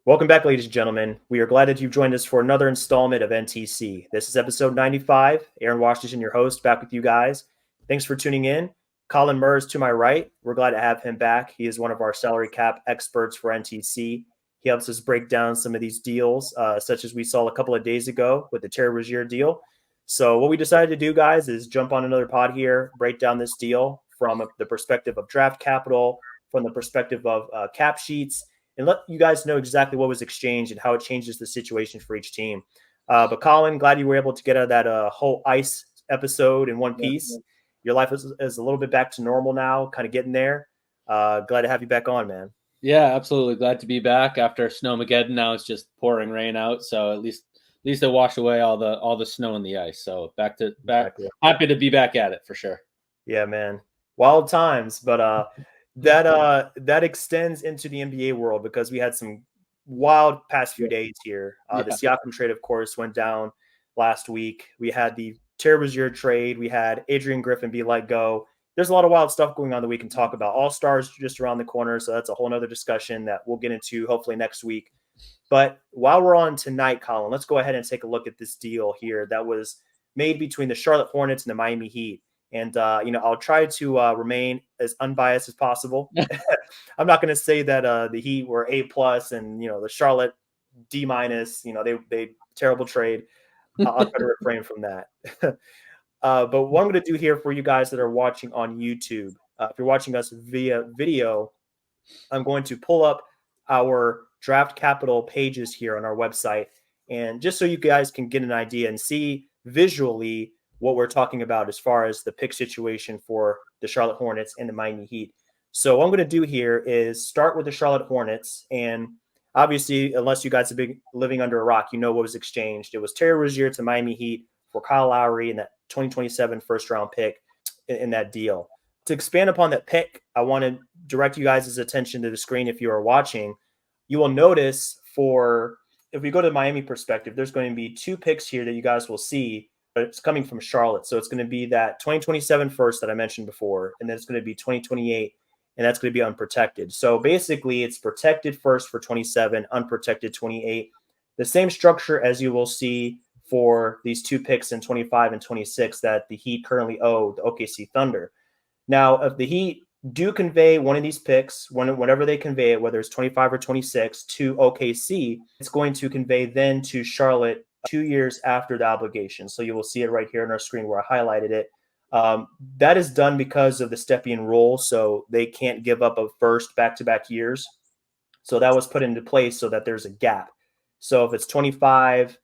Welcome back, ladies and gentlemen. We are glad that you've joined us for another installment of NTC. This is episode 95. Aaron Washington, your host, back with you guys. Thanks for tuning in. Colin Maher is to my right. We're glad to have him back. He is one of our salary cap experts for NTC. He helps us break down some of these deals, such as we saw a couple of days ago with the Terry Rozier deal. So what we decided to do, guys, is jump on another pod here, break down this deal from the perspective of draft capital, from the perspective of cap sheets, and let you guys know exactly what was exchanged and how it changes the situation for each team. But Colin, glad you were able to get out of that whole ice episode in one piece. Your life is a little bit back to normal now, kind of getting there. Glad to have you back on, man. Yeah, absolutely. Glad to be back after Snowmageddon. Now it's just pouring rain out, so at least it washed away all the snow and the ice. So back. Exactly. Happy to be back at it for sure. Yeah, man. Wild times, but that extends into the NBA world because we had some wild past few days here. The Siakam trade, of course, went down last week. We had the Terry Rozier trade. We had Adrian Griffin be let go. There's a lot of wild stuff going on that we can talk about. All-Stars just around the corner, so that's a whole nother discussion that we'll get into hopefully next week. But while we're on tonight, Colin, let's go ahead and take a look at this deal here that was made between the Charlotte Hornets and the Miami Heat. And, I'll try to remain as unbiased as possible. I'm not going to say that the Heat were A+ and, the Charlotte D-. They terrible trade. I'll try to refrain from that. But what I'm going to do here for you guys that are watching on YouTube, if you're watching us via video, I'm going to pull up our draft capital pages here on our website. And just so you guys can get an idea and see visually what we're talking about as far as the pick situation for the Charlotte Hornets and the Miami Heat. So what I'm going to do here is start with the Charlotte Hornets. And obviously, unless you guys have been living under a rock, you know what was exchanged. It was Terry Rozier to Miami Heat for Kyle Lowry and that 2027 first-round pick in that deal. To expand upon that pick, I want to direct you guys' attention to the screen if you are watching. You will notice if we go to the Miami perspective, there's going to be two picks here that you guys will see. It's coming from Charlotte. So it's going to be that 2027 first that I mentioned before, and then it's going to be 2028, and that's going to be unprotected. So basically, it's protected first for 27, unprotected 28. The same structure as you will see for these two picks in 25 and 26 that the Heat currently owe the OKC Thunder. Now, if the Heat do convey one of these picks, whenever they convey it, whether it's 25 or 26 to OKC, it's going to convey then to Charlotte 2 years after the obligation. So you will see it right here on our screen where I highlighted it. That is done because of the Stepien rule, so they can't give up a first back-to-back years. So that was put into place so that there's a gap. So if it's 25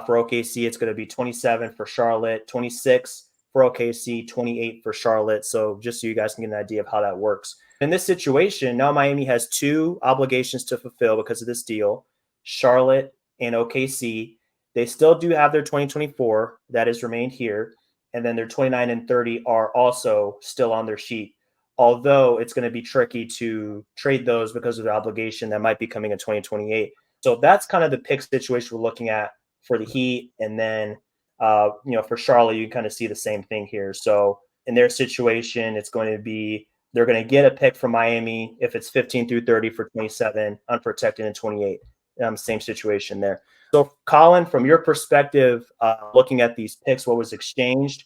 for OKC, it's going to be 27 for Charlotte, 26 for OKC, 28 for Charlotte. So just so you guys can get an idea of how that works. In this situation, now Miami has two obligations to fulfill because of this deal, Charlotte and OKC. They still do have their 2024 that has remained here, and then their 29 and 30 are also still on their sheet, although it's going to be tricky to trade those because of the obligation that might be coming in 2028. So that's kind of the pick situation we're looking at for the Heat, and then for Charlotte, you can kind of see the same thing here. So in their situation, it's going to be they're going to get a pick from Miami if it's 15 through 30 for 27, unprotected in 28. Same situation there. So, Colin, from your perspective, looking at these picks, what was exchanged,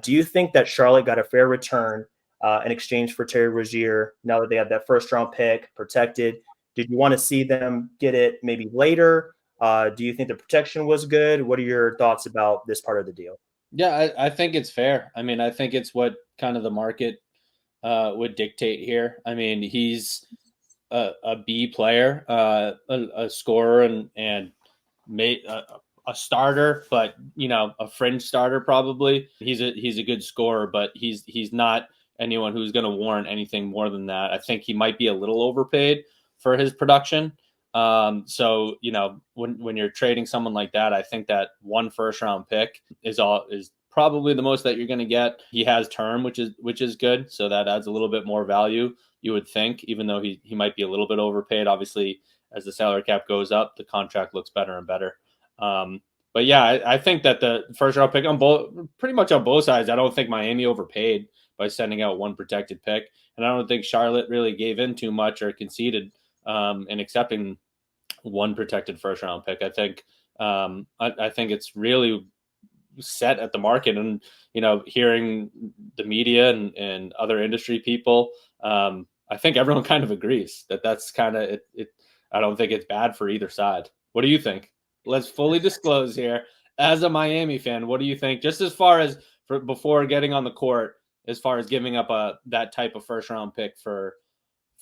do you think that Charlotte got a fair return in exchange for Terry Rozier now that they have that first-round pick protected? Did you want to see them get it maybe later? Do you think the protection was good? What are your thoughts about this part of the deal? Yeah, I think it's fair. I mean, I think it's what kind of the market would dictate here. I mean, he's a B player, a scorer, and made a starter, but a fringe starter probably. He's a good scorer, but he's not anyone who's going to warrant anything more than that. I think he might be a little overpaid for his production. So when you're trading someone like that, I think that one first round pick is probably the most that you're going to get. He has term, which is good, so that adds a little bit more value, you would think, even though he might be a little bit overpaid. Obviously, as the salary cap goes up, the contract looks better and better. But yeah, I think that the first round pick pretty much on both sides, I don't think Miami overpaid by sending out one protected pick, and I don't think Charlotte really gave in too much or conceded in accepting one protected first round pick. I think I think it's really set at the market, and hearing the media and other industry people, I think everyone kind of agrees that that's kind of it. I don't think it's bad for either side. What do you think? Let's fully disclose here. As a Miami fan, what do you think? Just as far as before getting on the court, as far as giving up that type of first round pick for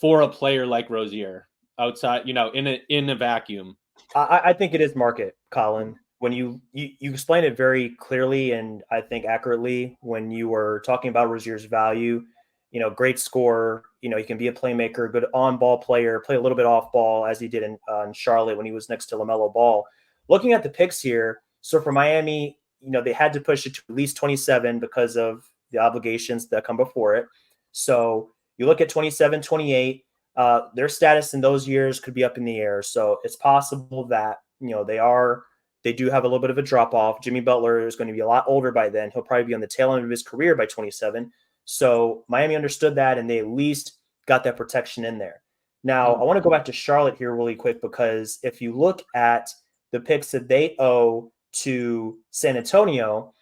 a player like Rozier outside, in a vacuum. I think it is market, Colin. When you explain it very clearly and I think accurately when you were talking about Rozier's value, great scorer, he can be a playmaker, good on-ball player, play a little bit off-ball as he did in Charlotte when he was next to LaMelo Ball. Looking at the picks here, so for Miami, they had to push it to at least 27 because of the obligations that come before it. So you look at 27, 28, their status in those years could be up in the air. So it's possible that they do have a little bit of a drop off. Jimmy Butler is going to be a lot older by then. He'll probably be on the tail end of his career by 27. So Miami understood that, and they at least got that protection in there. Now, I want to go back to Charlotte here really quick, because if you look at the picks that they owe to San Antonio,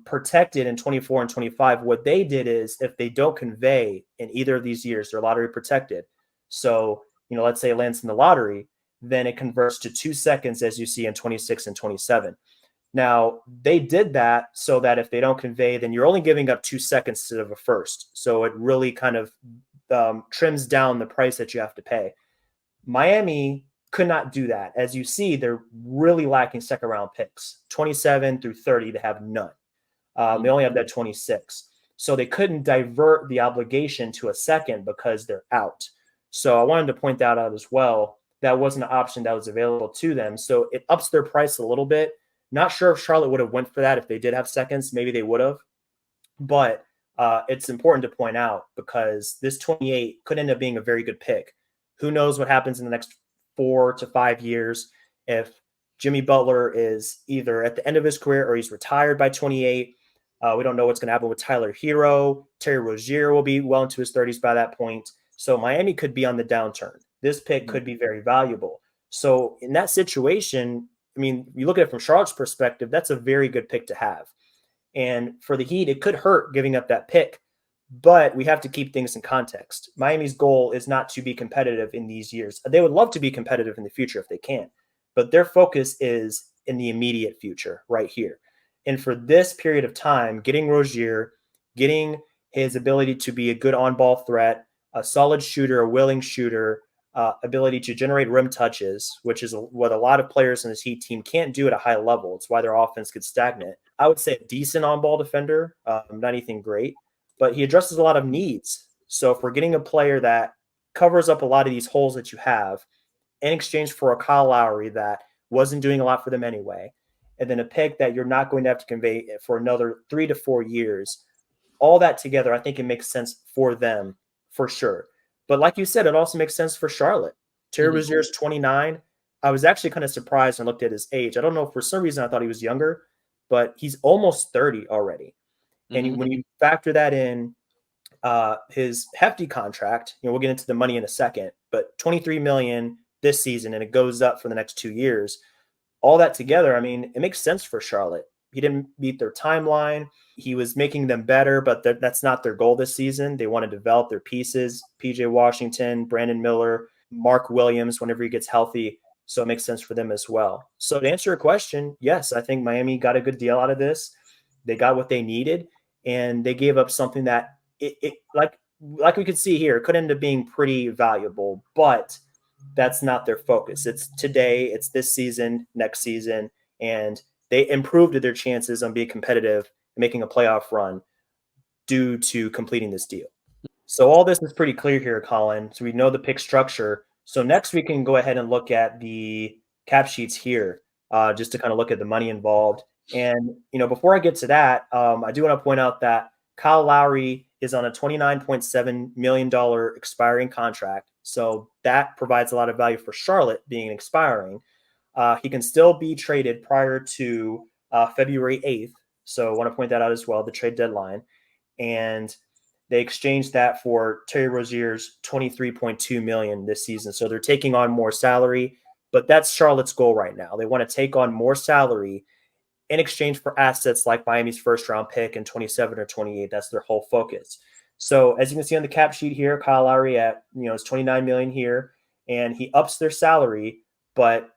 protected in 24 and 25, what they did is if they don't convey in either of these years, they're lottery protected. So, let's say it lands in the lottery, then it converts to 2 seconds, as you see in 26 and 27. Now, they did that so that if they don't convey, then you're only giving up 2 seconds instead of a first. So it really kind of trims down the price that you have to pay. Miami could not do that. As you see, they're really lacking second round picks. 27 through 30, they have none. They only have that 26. So they couldn't divert the obligation to a second because they're out. So I wanted to point that out as well. That wasn't an option that was available to them. So it ups their price a little bit. Not sure if Charlotte would have went for that if they did have seconds. Maybe they would have. But it's important to point out because this 28 could end up being a very good pick. Who knows what happens in the next 4 to 5 years if Jimmy Butler is either at the end of his career or he's retired by 28. We don't know what's going to happen with Tyler Hero. Terry Rozier will be well into his 30s by that point. So Miami could be on the downturn. This pick could be very valuable. So in that situation, I mean, you look at it from Charlotte's perspective, that's a very good pick to have. And for the Heat, it could hurt giving up that pick, but we have to keep things in context. Miami's goal is not to be competitive in these years. They would love to be competitive in the future if they can, but their focus is in the immediate future right here. And for this period of time, getting Rozier, getting his ability to be a good on-ball threat, a solid shooter, a willing shooter, ability to generate rim touches, which is what a lot of players in this Heat team can't do at a high level. It's why their offense gets stagnant. I would say a decent on-ball defender, not anything great, but he addresses a lot of needs. So if we're getting a player that covers up a lot of these holes that you have in exchange for a Kyle Lowry that wasn't doing a lot for them anyway, and then a pick that you're not going to have to convey for another 3 to 4 years, all that together, I think it makes sense for them for sure. But like you said, it also makes sense for Charlotte. Terry Rozier is 29. I was actually kind of surprised and looked at his age. I don't know, for some reason I thought he was younger, but he's almost 30 already. And when you factor that in, his hefty contract, we'll get into the money in a second, but $23 million this season, and it goes up for the next 2 years. All that together, I mean, it makes sense for Charlotte. He didn't meet their timeline. He was making them better, but that's not their goal this season. They want to develop their pieces. PJ Washington, Brandon Miller, Mark Williams, whenever he gets healthy. So it makes sense for them as well. So to answer your question, yes, I think Miami got a good deal out of this. They got what they needed, and they gave up something that like we could see here, it could end up being pretty valuable, but that's not their focus. It's today, it's this season, next season, and they improved their chances on being competitive and making a playoff run due to completing this deal. So all this is pretty clear here, Colin. So we know the pick structure. So next we can go ahead and look at the cap sheets here, just to kind of look at the money involved. And, before I get to that, I do want to point out that Kyle Lowry is on a $29.7 million expiring contract. So that provides a lot of value for Charlotte being expiring. He can still be traded prior to February 8th. So I want to point that out as well, the trade deadline. And they exchanged that for Terry Rozier's $23.2 million this season. So they're taking on more salary, But that's Charlotte's goal right now. They want to take on more salary in exchange for assets like Miami's first round pick in 27 or 28. That's their whole focus. So as you can see on the cap sheet here, Kyle Lowry at it's 29 million here, and he ups their salary, but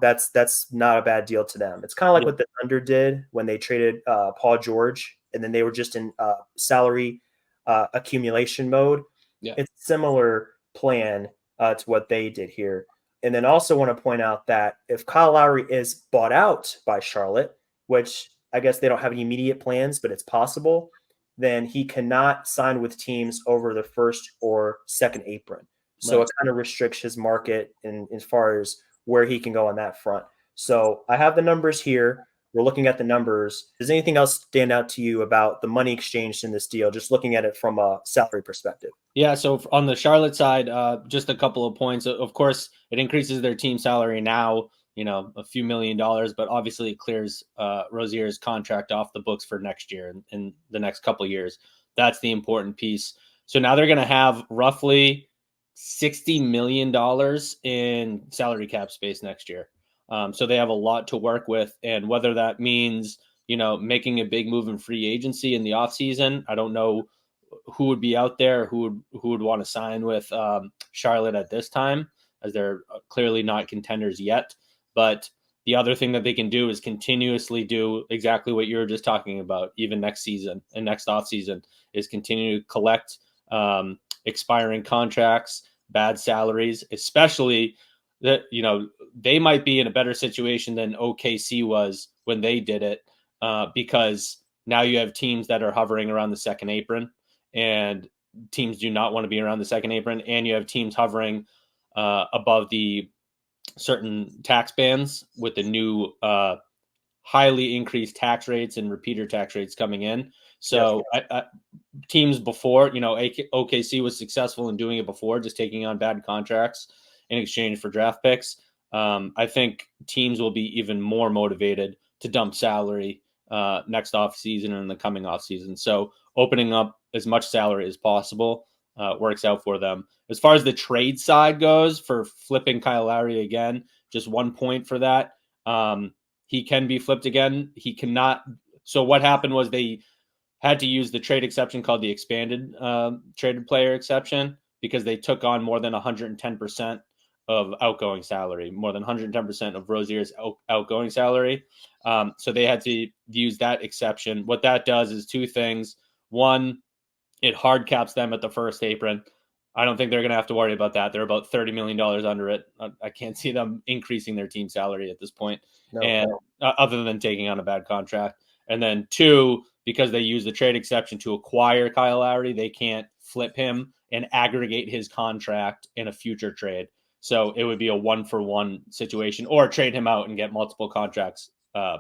that's not a bad deal to them. It's kind of like Yeah. what the Thunder did when they traded Paul George, and then they were just in salary accumulation mode. Yeah. It's a similar plan to what they did here. And then also want to point out that if Kyle Lowry is bought out by Charlotte, which I guess they don't have any immediate plans, but it's possible, then he cannot sign with teams over the first or second apron. So Right. it kind of restricts his market in as far as where he can go on that front. So I have the numbers here. We're looking at the numbers. Does anything else stand out to you about the money exchanged in this deal, just looking at it from a salary perspective? Yeah, so on the Charlotte side, just a couple of points. Of course, it increases their team salary now, a few $1 million, but obviously it clears Rozier's contract off the books for next year and the next couple of years. That's the important piece. So now they're going to have roughly $60 million in salary cap space next year. So they have a lot to work with. And whether that means, making a big move in free agency in the offseason, I don't know who would be out there, who would want to sign with Charlotte at this time, as they're clearly not contenders yet. But the other thing that they can do is continuously do exactly what you were just talking about, even next season and next offseason, is continue to collect expiring contracts, bad salaries, especially that, they might be in a better situation than OKC was when they did it, because now you have teams that are hovering around the second apron, and teams do not want to be around the second apron, and you have teams hovering above the certain tax bands with the new highly increased tax rates and repeater tax rates coming in. So teams before, OKC was successful in doing it before, just taking on bad contracts in exchange for draft picks. I think teams will be even more motivated to dump salary next offseason and in the coming offseason. So opening up as much salary as possible works out for them. As far as the trade side goes, for flipping Kyle Lowry again, just 1 point for that. He can be flipped again. He cannot. So what happened was they had to use the trade exception called the expanded traded player exception, because they took on more than 110% of outgoing salary, more than 110% of Rozier's outgoing salary. So they had to use that exception. What that does is two things. One, it hard caps them at the first apron. I don't think they're going to have to worry about that. They're about $30 million under it. I can't see them increasing their team salary at this point, and other than taking on a bad contract. And then two, because they use the trade exception to acquire Kyle Lowry, they can't flip him and aggregate his contract in a future trade. So it would be a 1-for-1 situation, or trade him out and get multiple contracts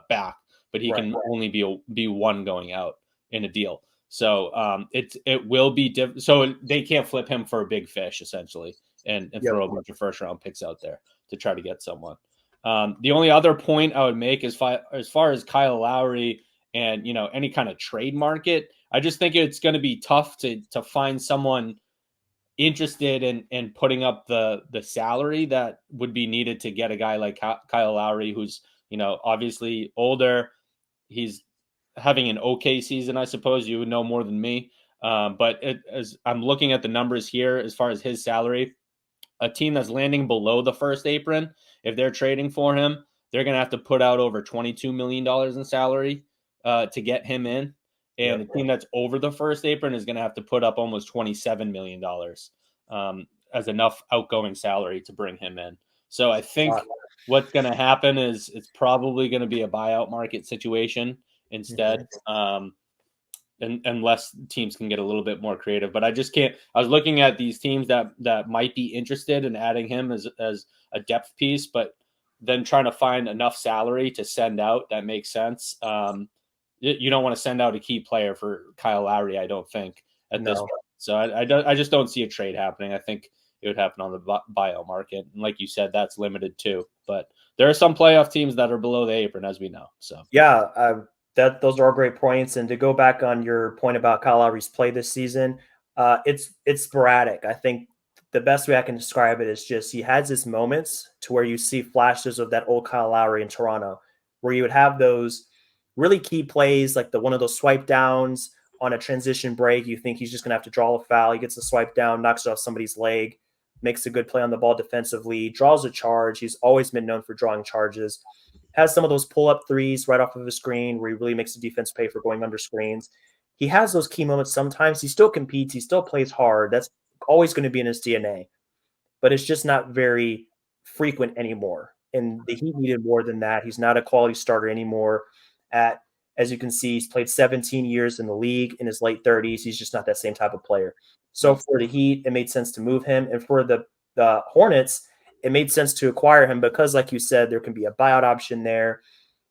back. But he can only be one going out in a deal. So it will be different. So they can't flip him for a big fish essentially, and throw a bunch of first round picks out there to try to get someone. The only other point I would make is as far as Kyle Lowry and any kind of trade market, I just think it's going to be tough to find someone interested in putting up the salary that would be needed to get a guy like Kyle Lowry, who's obviously older. He's having an okay season, I suppose. You would know more than me. But as I'm looking at the numbers here, as far as his salary, a team that's landing below the first apron, if they're trading for him, they're going to have to put out over $22 million in salary to get him in. And the team that's over the first apron is going to have to put up almost $27 million as enough outgoing salary to bring him in. So I think what's going to happen is it's probably going to be a buyout market situation instead, unless teams can get a little bit more creative. But I just can't. I was looking at these teams that might be interested in adding him as a depth piece, but then trying to find enough salary to send out that makes sense. You don't want to send out a key player for Kyle Lowry, I don't think, at this point. So I just don't see a trade happening. I think it would happen on the buyout market. And like you said, that's limited too. But there are some playoff teams that are below the apron, as we know. So those are all great points. And to go back on your point about Kyle Lowry's play this season, it's sporadic. I think the best way I can describe it is just he has his moments to where you see flashes of that old Kyle Lowry in Toronto, where you would have those really key plays, like the one of those swipe downs on a transition break. You think he's just going to have to draw a foul. He gets a swipe down, knocks it off somebody's leg, makes a good play on the ball defensively, draws a charge. He's always been known for drawing charges. Has some of those pull up threes right off of the screen where he really makes the defense pay for going under screens. He has those key moments sometimes. He still competes. He still plays hard. That's always going to be in his DNA, but it's just not very frequent anymore. And the Heat needed more than that. He's not a quality starter anymore. At As you can see, he's played 17 years in the league in his late 30s. He's just not that same type of player. So for the Heat, it made sense to move him, and for the Hornets, it made sense to acquire him because, like you said, there can be a buyout option there.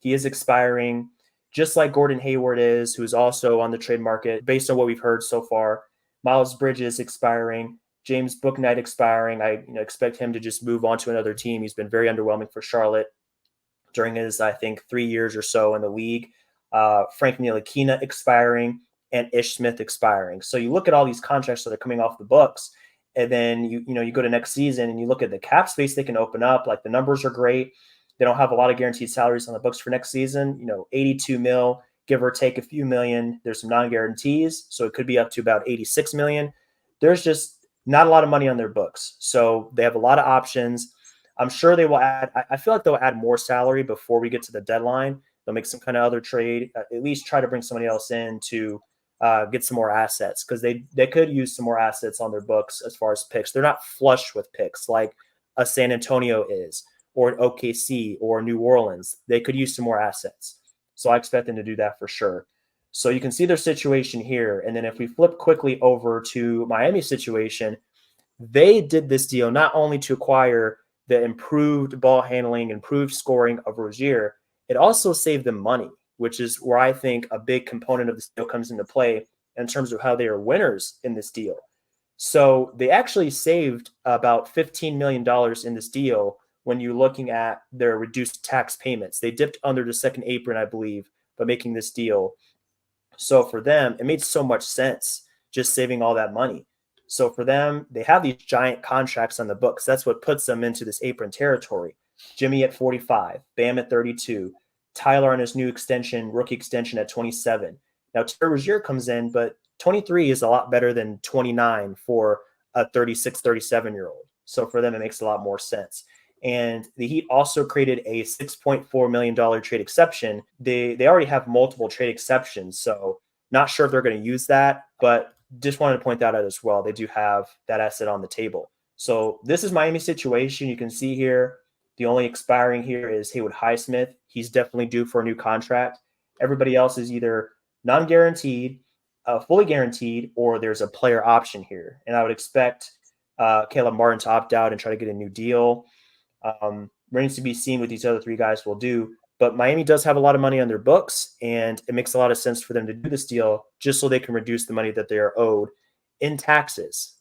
He is expiring, just like Gordon Hayward is, who's also on the trade market based on what we've heard so far. Miles Bridges expiring. James Bouknight expiring. I expect him to just move on to another team. He's been very underwhelming for Charlotte during his, I think, 3 years or so in the league. Frank Ntilikina expiring and Ish Smith expiring. So you look at all these contracts that are coming off the books, and then you go to next season and you look at the cap space they can open up. Like the numbers are great. They don't have a lot of guaranteed salaries on the books for next season. 82 mil, give or take a few million. There's some non-guarantees, so it could be up to about 86 million. There's just not a lot of money on their books. So they have a lot of options. I'm sure they will add, I feel like they'll add more salary before we get to the deadline. They'll make some kind of other trade, at least try to bring somebody else in to get some more assets, because they could use some more assets on their books as far as picks. They're not flush with picks like a San Antonio is, or an OKC or New Orleans. They could use some more assets. So I expect them to do that for sure. So you can see their situation here. And then if we flip quickly over to Miami's situation, they did this deal not only to acquire the improved ball handling, improved scoring of Rozier, it also saved them money, which is where I think a big component of this deal comes into play in terms of how they are winners in this deal. So they actually saved about $15 million in this deal when you're looking at their reduced tax payments. They dipped under the second apron, I believe, by making this deal. So for them, it made so much sense just saving all that money. So for them, they have these giant contracts on the books. That's what puts them into this apron territory. Jimmy at 45, Bam at 32, Tyler on his new extension, rookie extension at 27. Now Terry Rozier comes in, but 23 is a lot better than 29 for a 36, 37-year-old. So for them, it makes a lot more sense. And the Heat also created a $6.4 million trade exception. They already have multiple trade exceptions, so not sure if they're going to use that, but just wanted to point that out as well. They do have that asset on the table. So this is Miami's situation. You can see here, the only expiring here is Haywood Highsmith. He's definitely due for a new contract. Everybody else is either non-guaranteed, fully guaranteed, or there's a player option here. And I would expect Caleb Martin to opt out and try to get a new deal. Remains to be seen what these other three guys will do. But Miami does have a lot of money on their books, and it makes a lot of sense for them to do this deal just so they can reduce the money that they are owed in taxes.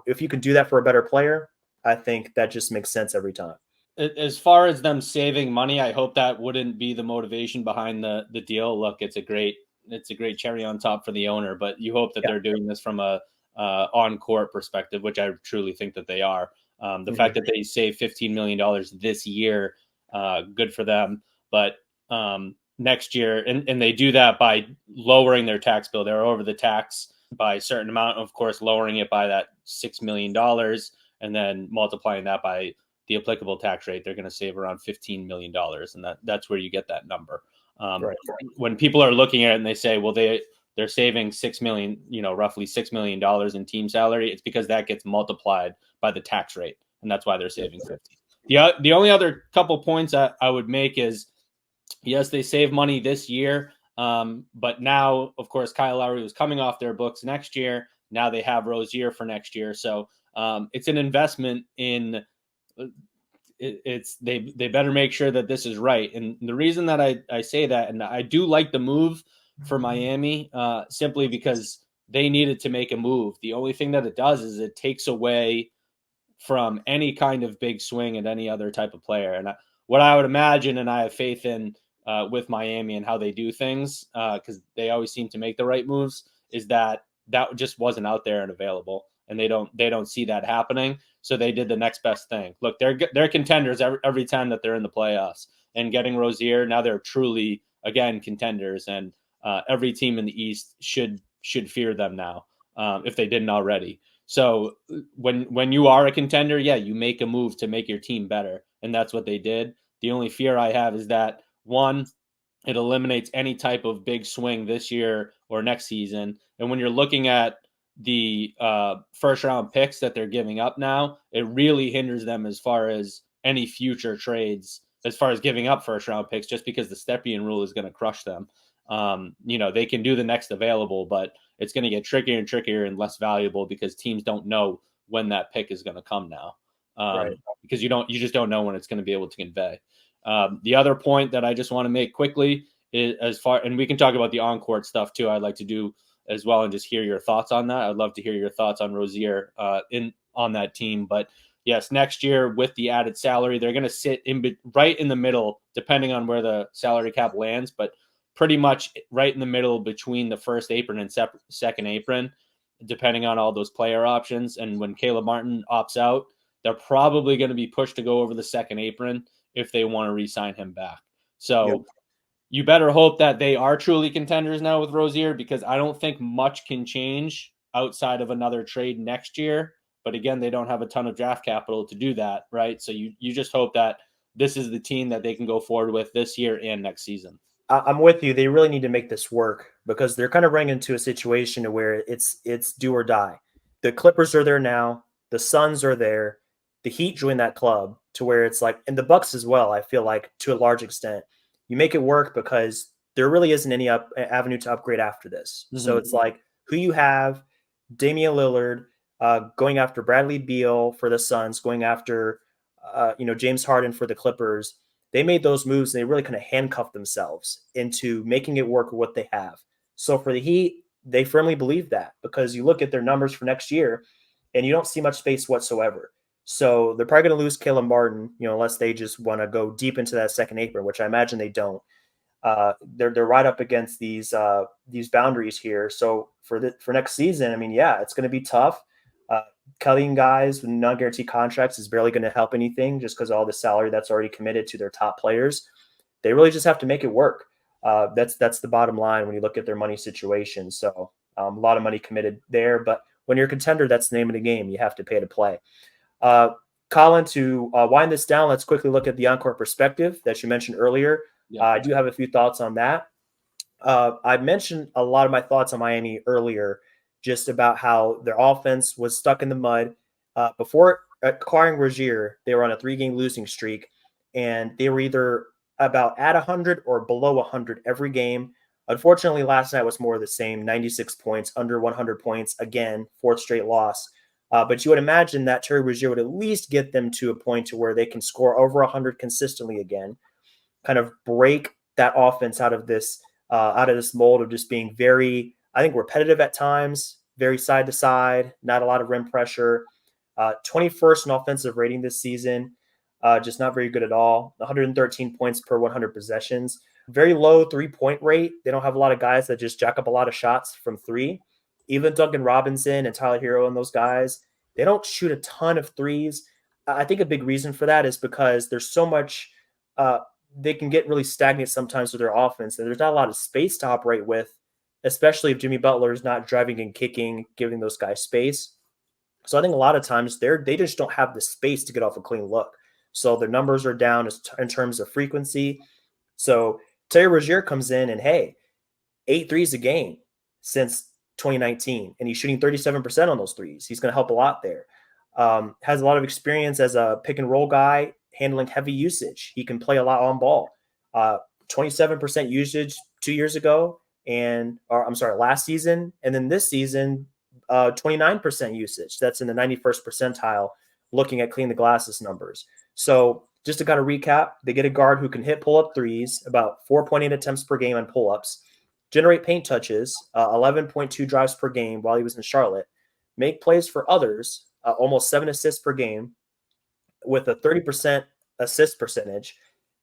If you can do that for a better player, I think that just makes sense every time. As far as them saving money, I hope that wouldn't be the motivation behind the deal. Look, it's a great cherry on top for the owner, but you hope that they're doing this from a on-court perspective, which I truly think that they are. The fact that they save $15 million this year, good for them. But next year, and they do that by lowering their tax bill. They're over the tax by a certain amount, of course, lowering it by that $6 million and then multiplying that by the applicable tax rate. They're going to save around $15 million. And that's where you get that number. Right. When people are looking at it and they say, well, they're saving $6 million, roughly $6 million in team salary, it's because that gets multiplied by the tax rate. And that's why they're saving 15. The only other couple points I would make is, yes, they save money this year. But now, of course, Kyle Lowry was coming off their books next year. Now they have Rozier for next year. So it's an investment in they better make sure that this is right. And the reason that I say that, and I do like the move for Miami, simply because they needed to make a move. The only thing that it does is it takes away from any kind of big swing at any other type of player. And what I would imagine, and I have faith in with Miami and how they do things, because they always seem to make the right moves, is that just wasn't out there and available. and they don't see that happening. So they did the next best thing. Look, they're contenders every time that they're in the playoffs, and getting Rozier, now they're truly again contenders, and every team in the East should fear them now, if they didn't already. So when you are a contender, yeah, you make a move to make your team better, and that's what they did. The only fear I have is that, one, it eliminates any type of big swing this year or next season. And when you're looking at the first round picks that they're giving up now, it really hinders them as far as any future trades, as far as giving up first round picks, just because the Stepien rule is going to crush them. They can do the next available, but it's going to get trickier and trickier and less valuable because teams don't know when that pick is going to come now. Right. Because you just don't know when it's going to be able to convey. The other point that I just want to make quickly is, and we can talk about the on-court stuff too, I'd like to do as well and just hear your thoughts on that. I'd love to hear your thoughts on Rozier on that team. But yes, next year with the added salary, they're going to sit right in the middle, depending on where the salary cap lands, but pretty much right in the middle between the first apron and second apron, depending on all those player options. And when Caleb Martin opts out, they're probably going to be pushed to go over the second apron if they want to re-sign him back. So you better hope that they are truly contenders now with Rozier, because I don't think much can change outside of another trade next year. But again, they don't have a ton of draft capital to do that, right? So you just hope that this is the team that they can go forward with this year and next season. I'm with you. They really need to make this work because they're kind of running into a situation where it's do or die. The Clippers are there now. The Suns are there. The Heat joined that club to where it's like, and the Bucks as well. I feel like to a large extent, you make it work because there really isn't any avenue to upgrade after this. Mm-hmm. So it's like who you have, Damian Lillard going after Bradley Beal for the Suns, going after James Harden for the Clippers. They made those moves and they really kind of handcuffed themselves into making it work with what they have. So for the Heat, they firmly believe that because you look at their numbers for next year and you don't see much space whatsoever. So they're probably going to lose Caleb Martin, unless they just want to go deep into that second apron, which I imagine they don't. They're right up against these boundaries here. So for next season, I mean, yeah, it's going to be tough. Cutting guys with non-guaranteed contracts is barely going to help anything just because all the salary that's already committed to their top players. They really just have to make it work. That's the bottom line when you look at their money situation. So a lot of money committed there, but when you're a contender, that's the name of the game. You have to pay to play. Colin, to wind this down, let's quickly look at the on-court perspective that you mentioned earlier. Yeah. I do have a few thoughts on that. I mentioned a lot of my thoughts on Miami earlier, just about how their offense was stuck in the mud. Before acquiring Rozier, they were on a 3-game losing streak, and they were either about at 100 or below 100 every game. Unfortunately, last night was more of the same, 96 points, under 100 points, again, 4th straight loss. But you would imagine that Terry Rozier would at least get them to a point to where they can score over 100 consistently again, kind of break that offense out of this mold of just being very, I think, repetitive at times, very side to side, not a lot of rim pressure. 21st in offensive rating this season, just not very good at all. 113 points per 100 possessions. Very low 3-point rate. They don't have a lot of guys that just jack up a lot of shots from 3. Even Duncan Robinson and Tyler Hero and those guys, they don't shoot a ton of threes. I think a big reason for that is because there's so much they can get really stagnant sometimes with their offense, and there's not a lot of space to operate with, especially if Jimmy Butler is not driving and kicking, giving those guys space. So I think a lot of times they just don't have the space to get off a clean look. So their numbers are down in terms of frequency. So Terry Rozier comes in and, hey, 8 threes a game since 2019, and he's shooting 37% on those threes. He's going to help a lot there. Has a lot of experience as a pick and roll guy, handling heavy usage. He can play a lot on ball. 27% usage 2 years ago, last season. And then this season, 29% usage. That's in the 91st percentile looking at clean the glasses numbers. So just to kind of recap, they get a guard who can hit pull-up threes, about 4.8 attempts per game on pull-ups, generate paint touches, 11.2 drives per game while he was in Charlotte, make plays for others, almost 7 assists per game with a 30% assist percentage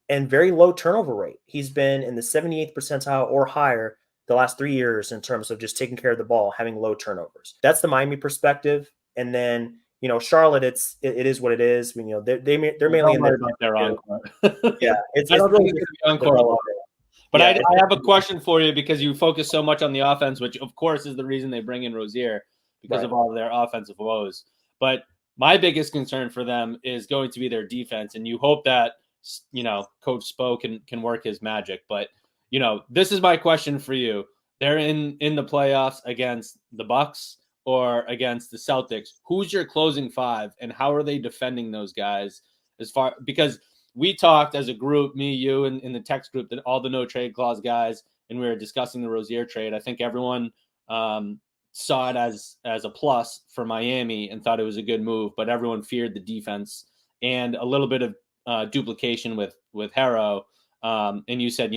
and very low turnover rate. He's been in the 78th percentile or higher the last 3 years in terms of just taking care of the ball, having low turnovers. That's the Miami perspective. And then Charlotte, it is what it is. They're mainly Don't in the worry about their too. encore. Yeah, I it's don't think really it's going to be different than encore a lot. But yeah, I have a question for you because you focus so much on the offense, which of course is the reason they bring in Rozier because of all of their offensive woes. But my biggest concern for them is going to be their defense, and you hope that Coach Spo can work his magic. But this is my question for you: they're in the playoffs against the Bucks or against the Celtics. Who's your closing five, and how are they defending those guys? Because we talked as a group, me, you, and in the text group, that all the no trade clause guys, and we were discussing the Rozier trade. I think everyone saw it as a plus for Miami and thought it was a good move, but everyone feared the defense and a little bit of duplication with Harrow. And you said,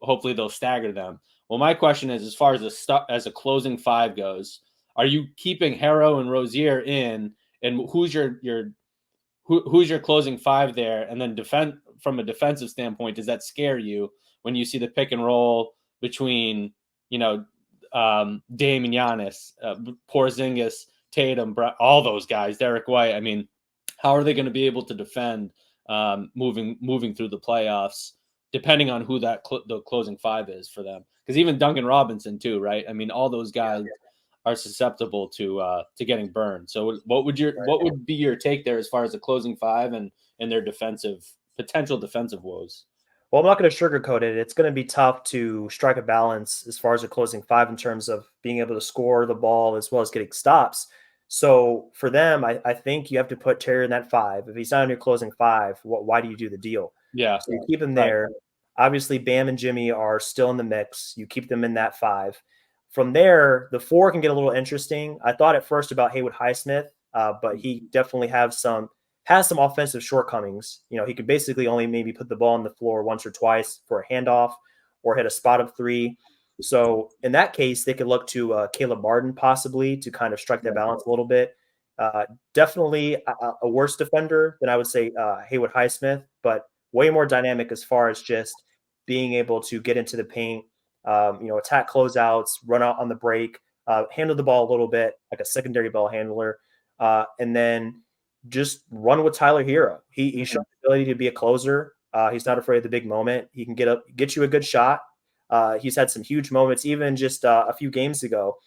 hopefully they'll stagger them. Well, my question is, as far as a closing five goes, are you keeping Harrow and Rozier in, and who's your closing five there? And then from a defensive standpoint, does that scare you when you see the pick and roll between, Dame and Giannis, Porzingis, Tatum, all those guys, Derek White? I mean, how are they going to be able to defend moving through the playoffs, depending on who the closing five is for them? Because even Duncan Robinson too, right? I mean, all those guys are susceptible to getting burned. So what would be your take there as far as the closing five and their potential defensive woes? Well, I'm not going to sugarcoat it. It's going to be tough to strike a balance as far as a closing five in terms of being able to score the ball as well as getting stops. So for them, I think you have to put Terry in that five. If he's not in your closing five, why do you do the deal? Yeah. So you keep him there. Right. Obviously, Bam and Jimmy are still in the mix. You keep them in that five. From there, the four can get a little interesting. I thought at first about Haywood Highsmith, but he definitely has some offensive shortcomings. He could basically only maybe put the ball on the floor once or twice for a handoff or hit a spot of three. So in that case, they could look to Caleb Martin possibly to kind of strike that balance a little bit. Definitely a worse defender than I would say Haywood Highsmith, but way more dynamic as far as just being able to get into the paint, attack closeouts, run out on the break, handle the ball a little bit like a secondary ball handler, and then just run with Tyler Hero. He showed the ability to be a closer. He's not afraid of the big moment. He can get you a good shot. He's had some huge moments, even just a few games ago.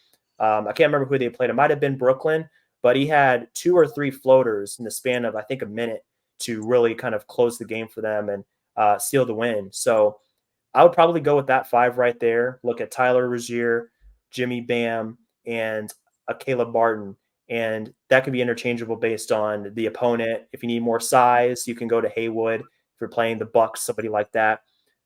I can't remember who they played. It might have been Brooklyn, but he had 2 or 3 floaters in the span of, I think, a minute to really kind of close the game for them and seal the win. So I would probably go with that 5 right there. Look at Tyler Rozier, Jimmy Bam, and a Caleb Martin. And that could be interchangeable based on the opponent. If you need more size, you can go to Haywood. If you're playing the Bucks, somebody like that.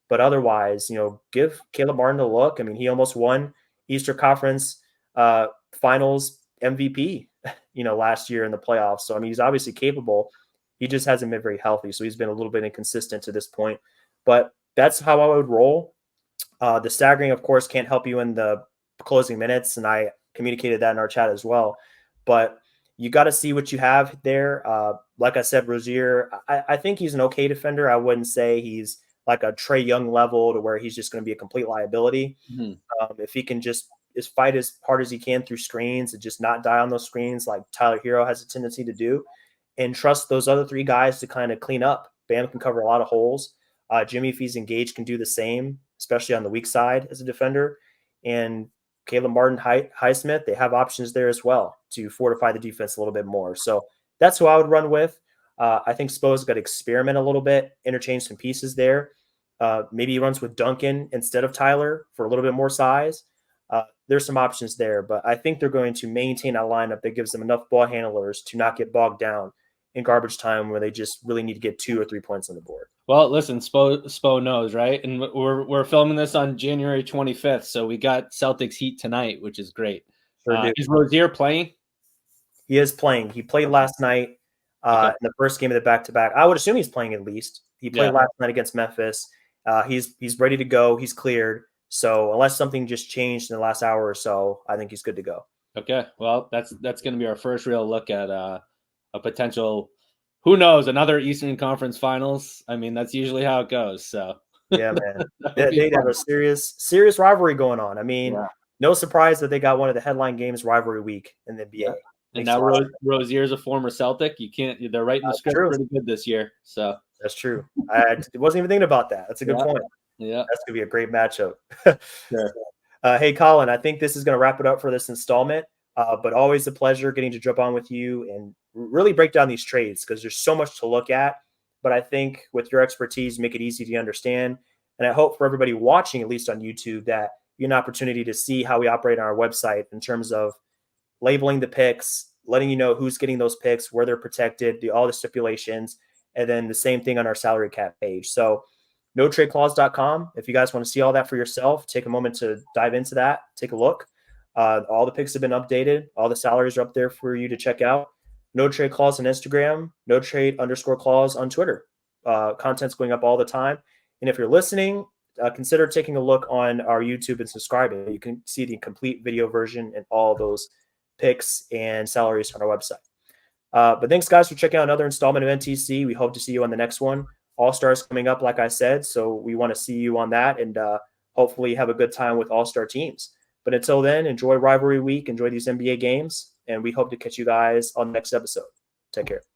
But otherwise, give Caleb Martin a look. I mean, he almost won Eastern Conference Finals MVP, last year in the playoffs. So, I mean, he's obviously capable. He just hasn't been very healthy. So he's been a little bit inconsistent to this point. But that's how I would roll. The staggering, of course, can't help you in the closing minutes. And I communicated that in our chat as well. But you got to see what you have there. Like I said, Rozier, I think he's an okay defender. I wouldn't say he's like a Trae Young level to where he's just going to be a complete liability. Mm-hmm. If he can just fight as hard as he can through screens and just not die on those screens like Tyler Hero has a tendency to do, and trust those other 3 guys to kind of clean up. Bam can cover a lot of holes. Jimmy, if he's engaged, can do the same, especially on the weak side as a defender. And Caleb Martin, Highsmith, they have options there as well to fortify the defense a little bit more. So that's who I would run with. I think Spo's got to experiment a little bit, interchange some pieces there. Maybe he runs with Duncan instead of Tyler for a little bit more size. There's some options there, but I think they're going to maintain a lineup that gives them enough ball handlers to not get bogged down in garbage time where they just really need to get 2 or 3 points on the board. Well, listen, Spo knows, right? And we're filming this on January 25th, so we got Celtics Heat tonight, which is great. Is Rozier playing? He is playing. He played last night in the first game of the back-to-back. I would assume he's playing at least. He played last night against Memphis. He's ready to go. He's cleared. So unless something just changed in the last hour or so, I think he's good to go. Okay. Well, that's going to be our first real look at a potential, who knows, another Eastern Conference Finals. I mean, that's usually how it goes. So yeah, man, they have a serious rivalry going on. I mean, no surprise that they got one of the headline games rivalry week in the NBA. And now Rozier's a former Celtic. You can't. They're writing the script pretty good this year. So that's true. I wasn't even thinking about that. That's a good point. Yeah, that's gonna be a great matchup. Sure. Hey, Colin, I think this is gonna wrap it up for this installment. But always a pleasure getting to jump on with you and really break down these trades because there's so much to look at. But I think with your expertise, make it easy to understand. And I hope for everybody watching, at least on YouTube, that you get an opportunity to see how we operate on our website in terms of labeling the picks, letting you know who's getting those picks, where they're protected, all the stipulations, and then the same thing on our salary cap page. So notradeclause.com. If you guys want to see all that for yourself, take a moment to dive into that, take a look. All the picks have been updated. All the salaries are up there for you to check out. No Trade Clause on Instagram, no trade _ clause on Twitter. Content's going up all the time. And if you're listening, consider taking a look on our YouTube and subscribing. You can see the complete video version and all those picks and salaries on our website. But thanks, guys, for checking out another installment of NTC. We hope to see you on the next one. All-Stars coming up, like I said, so we want to see you on that and hopefully have a good time with All-Star teams. But until then, enjoy Rivalry Week, enjoy these NBA games, and we hope to catch you guys on the next episode. Take care.